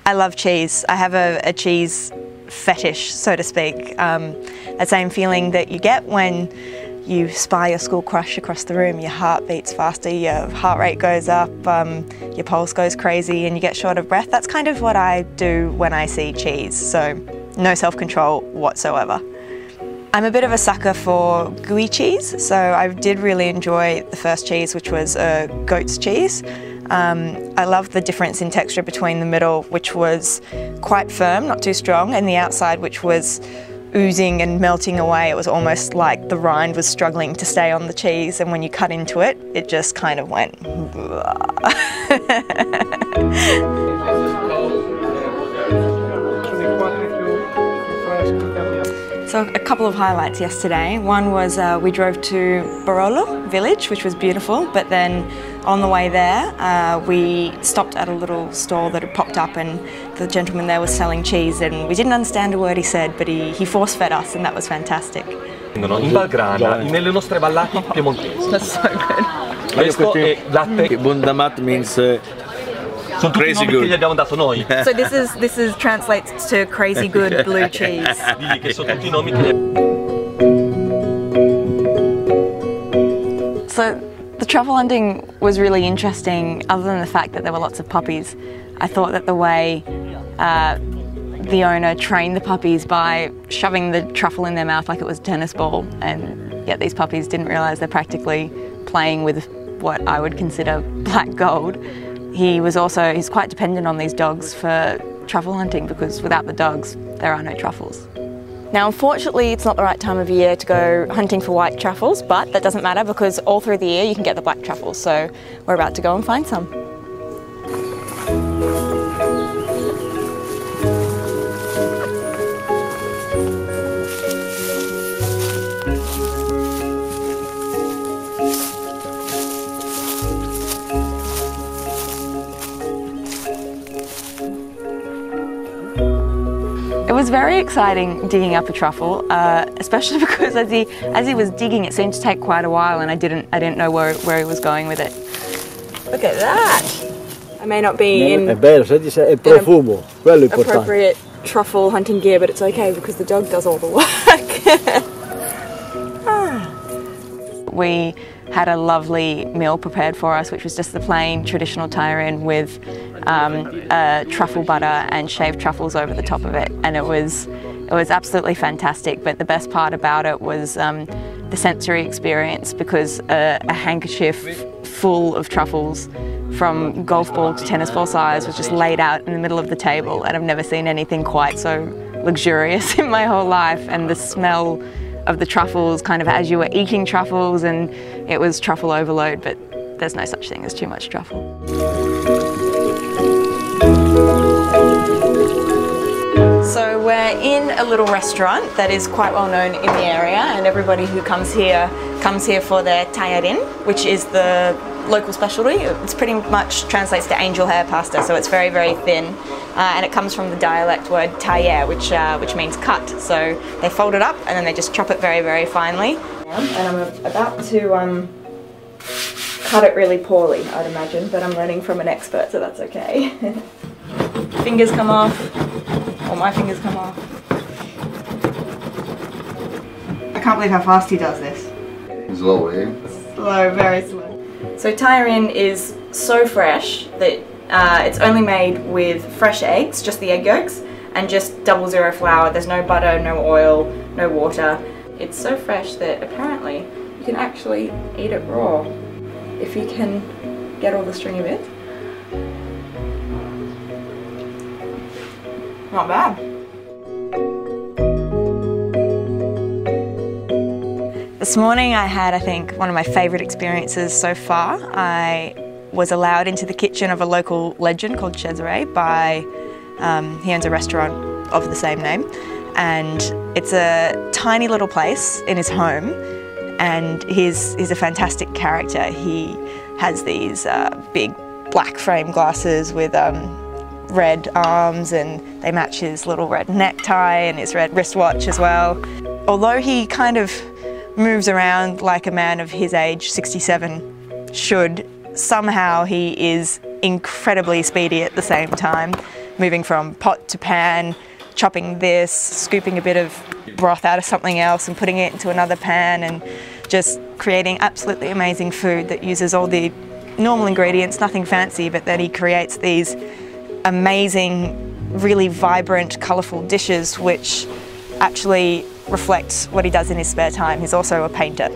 I love cheese. I have a cheese fetish, so to speak. That same feeling that you get when you spy your school crush across the room. Your heart beats faster, your heart rate goes up, your pulse goes crazy and you get short of breath. That's kind of what I do when I see cheese, so no self-control whatsoever. I'm a bit of a sucker for gooey cheese, so I did really enjoy the first cheese, which was a goat's cheese. I love the difference in texture between the middle, which was quite firm, not too strong, and the outside, which was oozing and melting away. It was almost like the rind was struggling to stay on the cheese, and when you cut into it, it just kind of went. So a couple of highlights yesterday. One was we drove to Barolo village, which was beautiful, but then on the way there we stopped at a little stall that had popped up, and the gentleman there was selling cheese, and we didn't understand a word he said, but he force-fed us, and that was fantastic. In Valgrana, nelle nostre vallate piemontesi. That's so good. Questo è latte. Bundamat means Sono tutti i nomi che gli abbiamo dato noi. So this is translates to crazy good blue cheese. Digli che sono tutti i nomi che So the truffle hunting was really interesting, other than the fact that there were lots of puppies. I thought that the way the owner trained the puppies by shoving the truffle in their mouth like it was a tennis ball, and yet these puppies didn't realise they're practically playing with what I would consider black gold. He's quite dependent on these dogs for truffle hunting, because without the dogs there are no truffles. Now unfortunately it's not the right time of year to go hunting for white truffles, but that doesn't matter because all through the year you can get the black truffles, so we're about to go and find some. It was very exciting digging up a truffle, especially because as he was digging, it seemed to take quite a while, and I didn't know where he was going with it. Look at that! I may not be in appropriate truffle hunting gear, but it's okay because the dog does all the work. We had a lovely meal prepared for us, which was just the plain traditional tayarin with truffle butter and shaved truffles over the top of it, and it was absolutely fantastic. But the best part about it was the sensory experience, because a handkerchief full of truffles from golf ball to tennis ball size was just laid out in the middle of the table, and I've never seen anything quite so luxurious in my whole life. And the smell of the truffles, kind of as you were eating truffles, and it was truffle overload, but there's no such thing as too much truffle. So we're in a little restaurant that is quite well known in the area, and everybody who comes here for their tayarin, which is the local specialty. It's pretty much translates to angel hair pasta, so it's very, very thin, and it comes from the dialect word tailler, which means cut. So they fold it up and then they just chop it very, very finely. And I'm about to cut it really poorly, I'd imagine, but I'm learning from an expert, so that's okay. Fingers come off, or my fingers come off. I can't believe how fast he does this. Slow, eh? Slow, very slow. So tayarin is so fresh that it's only made with fresh eggs, just the egg yolks, and just 00 flour. There's no butter, no oil, no water. It's so fresh that apparently you can actually eat it raw if you can get all the stringy bits. Not bad. This morning I had, I think, one of my favourite experiences so far. I was allowed into the kitchen of a local legend called Cesare by, he owns a restaurant of the same name, and it's a tiny little place in his home, and he's a fantastic character. He has these big black frame glasses with red arms, and they match his little red necktie and his red wristwatch as well. Although he kind of moves around like a man of his age, 67, should, somehow he is incredibly speedy at the same time, moving from pot to pan, chopping this, scooping a bit of broth out of something else and putting it into another pan, and just creating absolutely amazing food that uses all the normal ingredients, nothing fancy, but then he creates these amazing, really vibrant, colourful dishes which actually reflect what he does in his spare time. He's also a painter.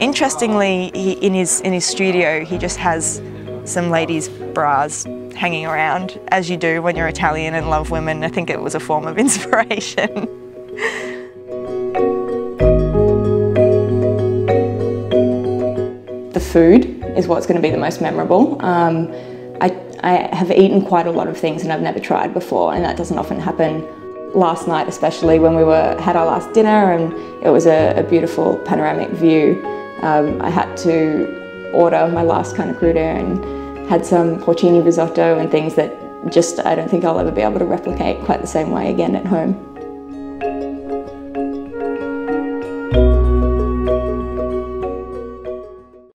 Interestingly, in his studio, he just has some ladies' bras hanging around, as you do when you're Italian and love women. I think it was a form of inspiration. The food is what's going to be the most memorable. I have eaten quite a lot of things and I've never tried before, and that doesn't often happen. Last night especially, when we had our last dinner and it was a beautiful panoramic view, I had to order my last kind of crudo and had some porcini risotto and things that just I don't think I'll ever be able to replicate quite the same way again at home.